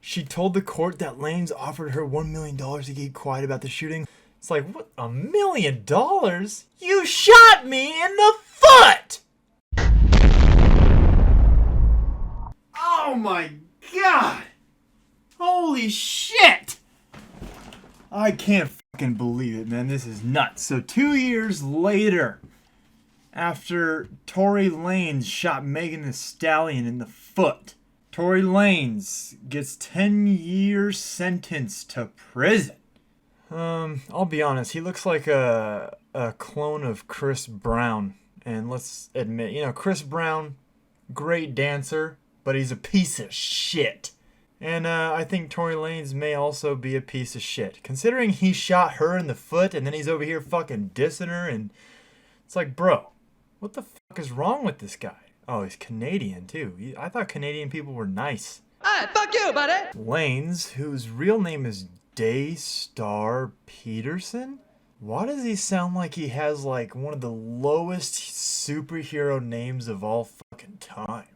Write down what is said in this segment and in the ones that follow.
She told the court that Lanez offered her $1 million to keep quiet about the shooting. It's like, what, $1 million? You shot me in the foot! Oh my god! Holy shit! I can't fucking believe it, man. This is nuts. So 2 years later, after Tory Lanez shot Megan Thee Stallion in the foot, Tory Lanez gets 10-year sentence to prison. I'll be honest, he looks like a clone of Chris Brown. And let's admit, Chris Brown, great dancer, but he's a piece of shit. And I think Tory Lanez may also be a piece of shit. Considering he shot her in the foot and then he's over here fucking dissing her, and it's like, bro, what the fuck is wrong with this guy? Oh, he's Canadian too. I thought Canadian people were nice. Alright, fuck you, buddy! Lanez, whose real name is Daystar Peterson? Why does he sound like he has like one of the lowest superhero names of all fucking time?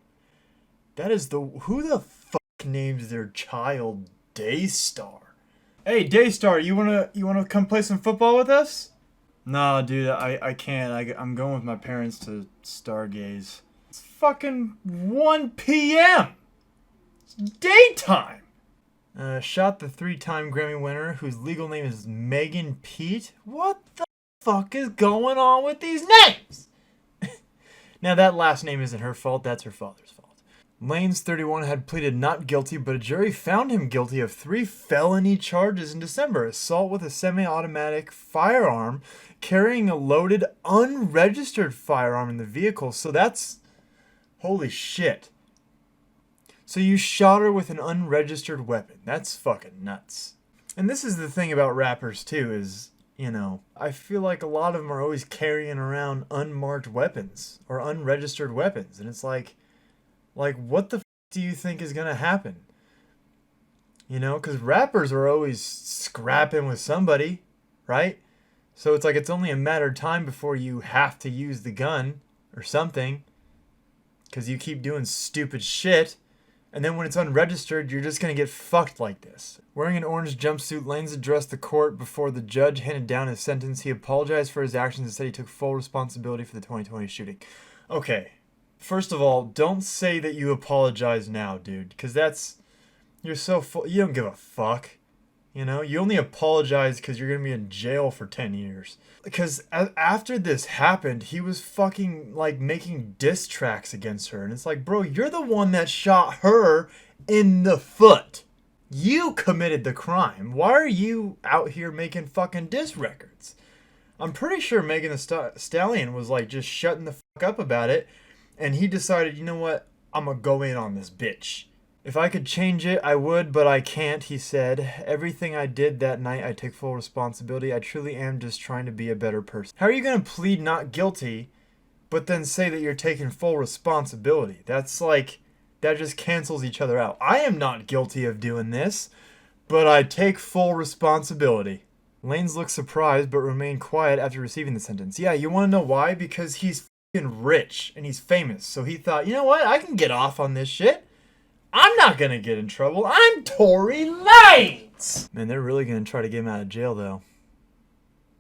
That is who the fuck names their child Daystar? Hey Daystar, you wanna come play some football with us? No, dude, I can't. I'm going with my parents to stargaze. It's fucking 1 p.m. It's daytime. Shot the 3-time Grammy winner, whose legal name is Megan Pete. What the fuck is going on with these names? Now, that last name isn't her fault. That's her father's fault. Lanez, 31, had pleaded not guilty, but a jury found him guilty of 3 felony charges in December. Assault with a semi-automatic firearm, carrying a loaded, unregistered firearm in the vehicle. So that's... holy shit. So you shot her with an unregistered weapon. That's fucking nuts. And this is the thing about rappers too, is, I feel like a lot of them are always carrying around unmarked weapons or unregistered weapons. And it's like what the f*** do you think is going to happen? Because rappers are always scrapping with somebody, right? So it's like it's only a matter of time before you have to use the gun or something. Because you keep doing stupid shit. And then when it's unregistered, you're just going to get fucked like this. Wearing an orange jumpsuit, Lanez addressed the court before the judge handed down his sentence. He apologized for his actions and said he took full responsibility for the 2020 shooting. Okay, first of all, don't say that you apologize now, dude. Because you're so full. You don't give a fuck. You only apologize because you're going to be in jail for 10 years. Because after this happened, he was fucking, making diss tracks against her. And it's like, bro, you're the one that shot her in the foot. You committed the crime. Why are you out here making fucking diss records? I'm pretty sure Megan Thee Stallion was, just shutting the fuck up about it. And he decided, you know what? I'm going to go in on this bitch. If I could change it, I would, but I can't, he said. Everything I did that night, I take full responsibility. I truly am just trying to be a better person. How are you going to plead not guilty, but then say that you're taking full responsibility? That's that just cancels each other out. I am not guilty of doing this, but I take full responsibility. Lanez looked surprised, but remained quiet after receiving the sentence. Yeah, you want to know why? Because he's fucking rich, and he's famous. So he thought, you know what? I can get off on this shit. I'm not going to get in trouble. I'm Tory Lanez! Man, they're really going to try to get him out of jail, though.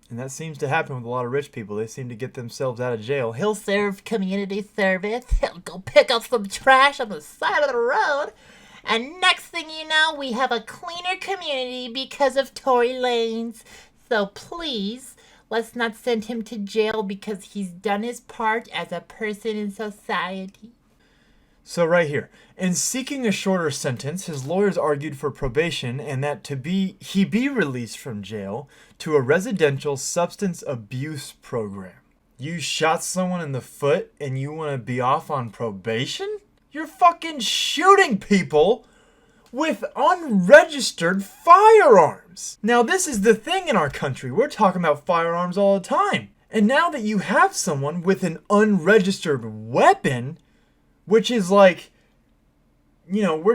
And that seems to happen with a lot of rich people. They seem to get themselves out of jail. He'll serve community service. He'll go pick up some trash on the side of the road. And next thing you know, we have a cleaner community because of Tory Lanez. So please, let's not send him to jail because he's done his part as a person in society. So right here, in seeking a shorter sentence, his lawyers argued for probation and that he be released from jail to a residential substance abuse program. You shot someone in the foot and you want to be off on probation? You're fucking shooting people with unregistered firearms. Now this is the thing in our country. We're talking about firearms all the time. And now that you have someone with an unregistered weapon, which is we're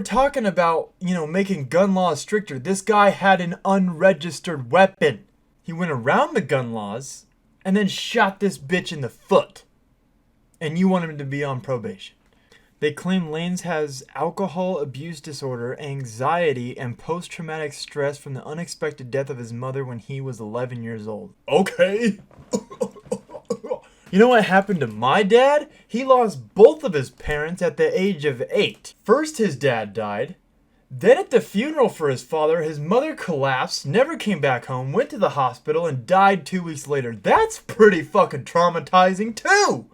talking about, making gun laws stricter. This guy had an unregistered weapon. He went around the gun laws and then shot this bitch in the foot. And you want him to be on probation. They claim Lanez has alcohol abuse disorder, anxiety, and post-traumatic stress from the unexpected death of his mother when he was 11 years old. Okay. You know what happened to my dad? He lost both of his parents at the age of 8. First his dad died. Then at the funeral for his father, his mother collapsed, never came back home, went to the hospital, and died 2 weeks later. That's pretty fucking traumatizing too!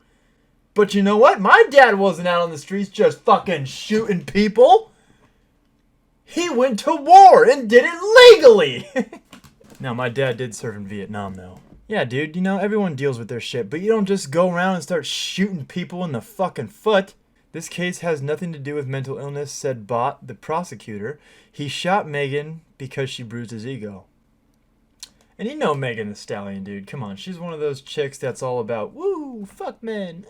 But you know what? My dad wasn't out on the streets just fucking shooting people. He went to war and did it legally! Now, my dad did serve in Vietnam, though. Yeah, dude, you know, everyone deals with their shit, but you don't just go around and start shooting people in the fucking foot. This case has nothing to do with mental illness, said Bott, the prosecutor. He shot Megan because she bruised his ego. And you know Megan Thee Stallion, dude. Come on, she's one of those chicks that's all about, woo, fuck men.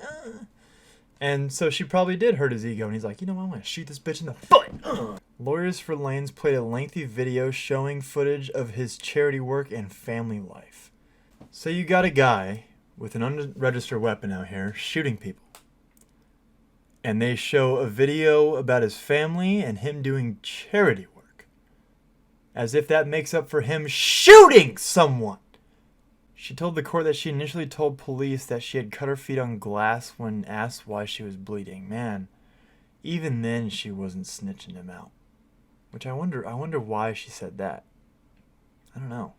And so she probably did hurt his ego, and he's like, you know what, I'm gonna shoot this bitch in the foot. Lawyers for Lanez played a lengthy video showing footage of his charity work and family life. So you got a guy with an unregistered weapon out here shooting people. And they show a video about his family and him doing charity work. As if that makes up for him shooting someone. She told the court that she initially told police that she had cut her feet on glass when asked why she was bleeding. Man, even then she wasn't snitching him out. Which I wonder why she said that. I don't know.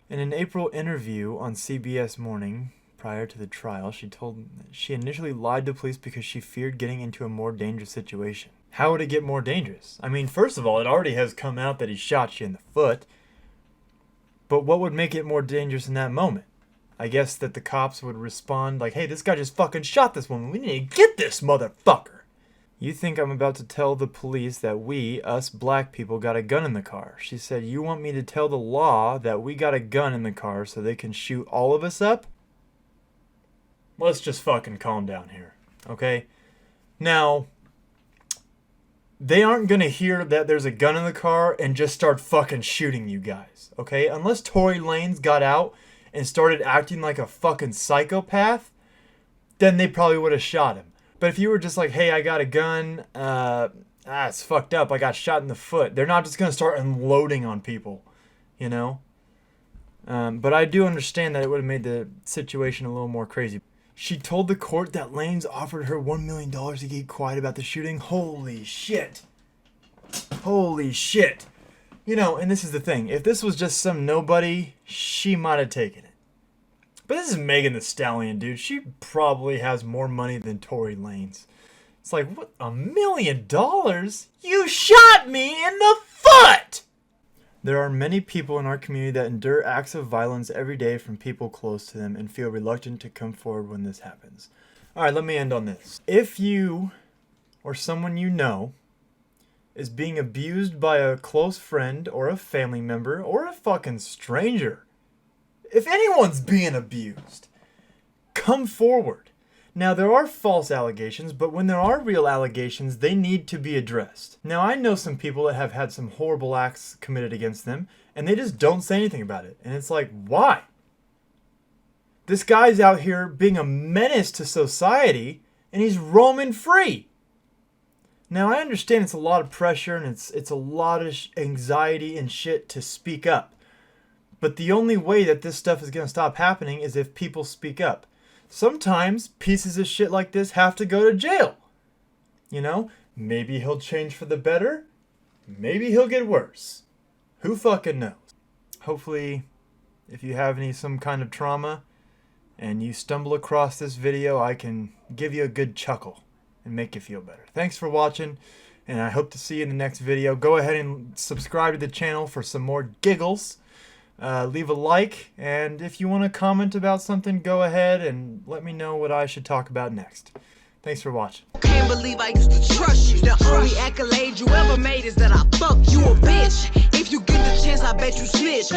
In an April interview on CBS Morning, prior to the trial, she told she initially lied to police because she feared getting into a more dangerous situation. How would it get more dangerous? I mean, first of all, it already has come out that he shot you in the foot. But what would make it more dangerous in that moment? I guess that the cops would respond like, hey, this guy just fucking shot this woman. We need to get this motherfucker. You think I'm about to tell the police that we, us black people, got a gun in the car. She said, you want me to tell the law that we got a gun in the car so they can shoot all of us up? Let's just fucking calm down here, okay? Now, they aren't gonna hear that there's a gun in the car and just start fucking shooting you guys, okay? Unless Tory Lanez got out and started acting like a fucking psychopath, then they probably would have shot him. But if you were just like, hey, I got a gun, it's fucked up, I got shot in the foot, they're not just gonna start unloading on people, you know? But I do understand that it would have made the situation a little more crazy. She told the court that Lanez offered her $1 million to keep quiet about the shooting. Holy shit. Holy shit. You know, and this is the thing. If this was just some nobody, she might have taken it. But this is Megan Thee Stallion, dude. She probably has more money than Tory Lanez. It's like, what? $1 million? You shot me in the foot! There are many people in our community that endure acts of violence every day from people close to them and feel reluctant to come forward when this happens. Alright, let me end on this. If you, or someone you know, is being abused by a close friend or a family member or a fucking stranger, if anyone's being abused, come forward. Now, there are false allegations, but when there are real allegations, they need to be addressed. Now, I know some people that have had some horrible acts committed against them, and they just don't say anything about it. And it's like, why? This guy's out here being a menace to society, and he's roaming free. Now, I understand it's a lot of pressure, and it's a lot of anxiety and shit to speak up. But the only way that this stuff is going to stop happening is if people speak up. Sometimes pieces of shit like this have to go to jail. You know, maybe he'll change for the better. Maybe he'll get worse. Who fucking knows? Hopefully, if you have some kind of trauma and you stumble across this video, I can give you a good chuckle and make you feel better. Thanks for watching, and I hope to see you in the next video. Go ahead and subscribe to the channel for some more giggles. Leave a like, and if you want to comment about something, go ahead and let me know what I should talk about next. Thanks for watching. Can't believe I used to trust you. The only accolade you ever made is that I fucked you a bitch. If you get the chance, I bet you snitch.